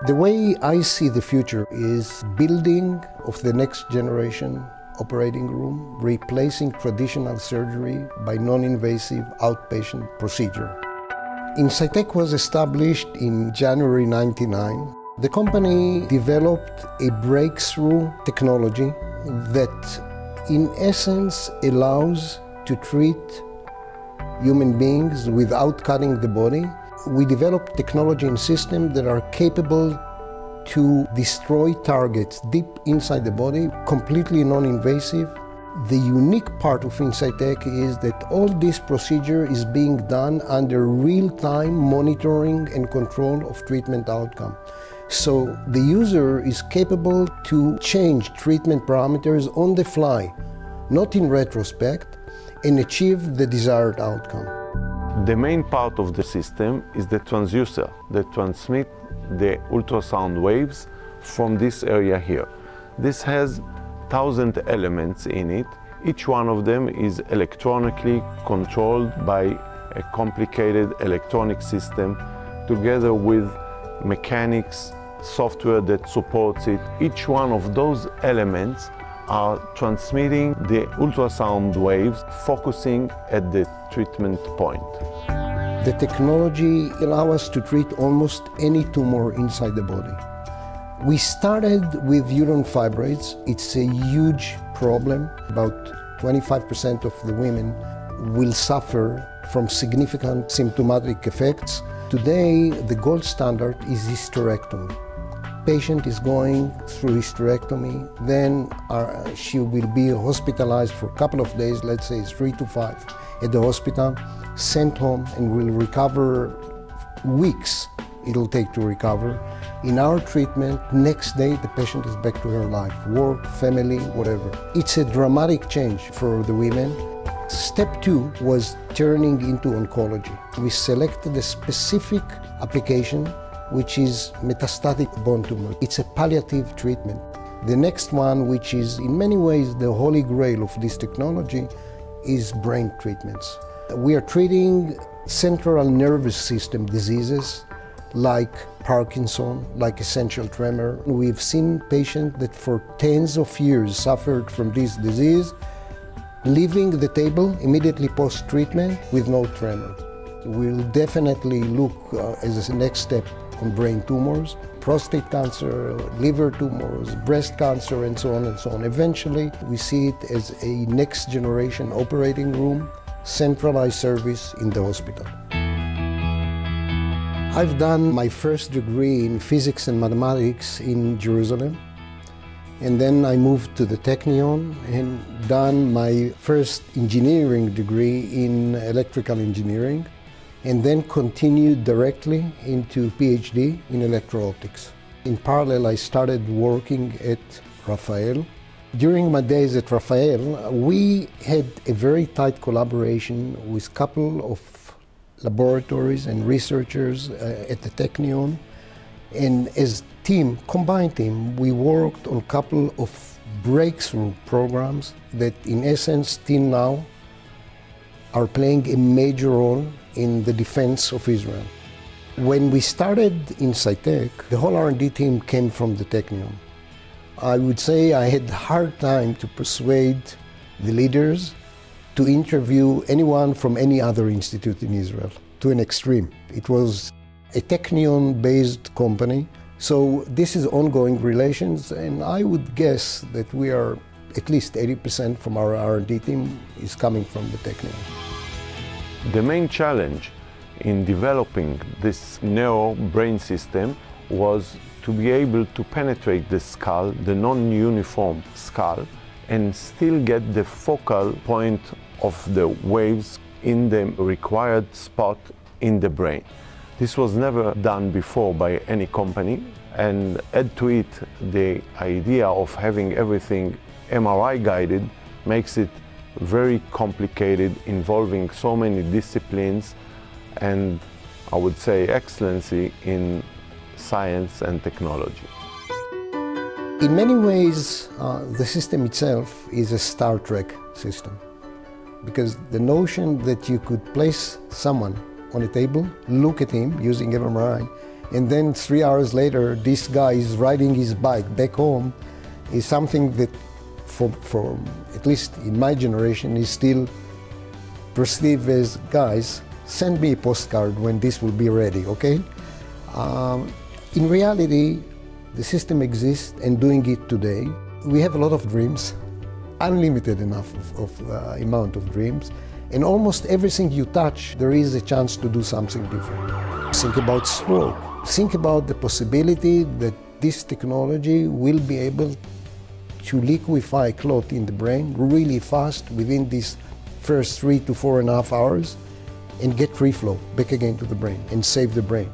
The way I see the future is building of the next generation operating room, replacing traditional surgery by non-invasive outpatient procedure. InSightec was established in January 1999. The company developed a breakthrough technology that in essence allows to treat human beings without cutting the body. We developed technology and systems that are capable to destroy targets deep inside the body, completely non-invasive. The unique part of InSightec is that all this procedure is being done under real-time monitoring and control of treatment outcome. So the user is capable to change treatment parameters on the fly, not in retrospect, and achieve the desired outcome. The main part of the system is the transducer that transmits the ultrasound waves from this area here. This has 1,000 elements in it. Each one of them is electronically controlled by a complicated electronic system together with mechanics, software that supports it. Each one of those elements are transmitting the ultrasound waves, focusing at the treatment point. The technology allows us to treat almost any tumor inside the body. We started with uterine fibroids. It's a huge problem. About 25% of the women will suffer from significant symptomatic effects. Today, the gold standard is hysterectomy. Patient is going through hysterectomy, then she will be hospitalized for a couple of days, let's say 3 to 5 at the hospital, sent home and will recover weeks it'll take to recover. In our treatment, next day the patient is back to her life, work, family, whatever. It's a dramatic change for the women. Step 2 was turning into oncology. We selected a specific application which is metastatic bone tumor. It's a palliative treatment. The next one, which is in many ways the holy grail of this technology, is brain treatments. We are treating central nervous system diseases like Parkinson, like essential tremor. We've seen patients that for tens of years suffered from this disease, leaving the table immediately post-treatment with no tremor. We'll definitely look as a next step on brain tumors, prostate cancer, liver tumors, breast cancer, and so on and so on. Eventually, we see it as a next generation operating room, centralized service in the hospital. I've done my first degree in physics and mathematics in Jerusalem, and then I moved to the Technion and done my first engineering degree in electrical engineering, and then continued directly into PhD in electro-optics. In parallel, I started working at Rafael. During my days at Rafael, we had a very tight collaboration with a couple of laboratories and researchers at the Technion. And as a team, combined team, we worked on a couple of breakthrough programs that in essence, till now, are playing a major role in the defense of Israel. When we started InSightec, the whole R&D team came from the Technion. I would say I had a hard time to persuade the leaders to interview anyone from any other institute in Israel, to an extreme. It was a Technion-based company, so this is ongoing relations, and I would guess that we are at least 80% from our R&D team is coming from the Technion. The main challenge in developing this neo brain system was to be able to penetrate the skull, the non-uniform skull, and still get the focal point of the waves in the required spot in the brain. This was never done before by any company, and add to it the idea of having everything MRI guided makes it very complicated, involving so many disciplines and, I would say, excellency in science and technology. In many ways, the system itself is a Star Trek system, because the notion that you could place someone on a table, look at him using MRI, and then 3 hours later, this guy is riding his bike back home, is something that, for at least in my generation, is still perceived as, guys, send me a postcard when this will be ready, okay? In reality, the system exists and doing it today. We have a lot of dreams, unlimited enough amount of dreams, and almost everything you touch, there is a chance to do something different. Think about stroke. Think about the possibility that this technology will be able to liquefy clot in the brain really fast within these first 3 to 4.5 hours and get reflow back again to the brain and save the brain.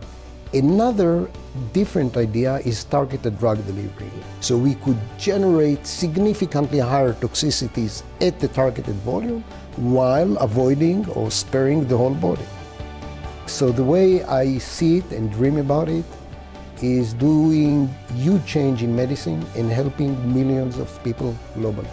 Another different idea is targeted drug delivery. So we could generate significantly higher toxicities at the targeted volume while avoiding or sparing the whole body. So the way I see it and dream about it is doing huge change in medicine and helping millions of people globally.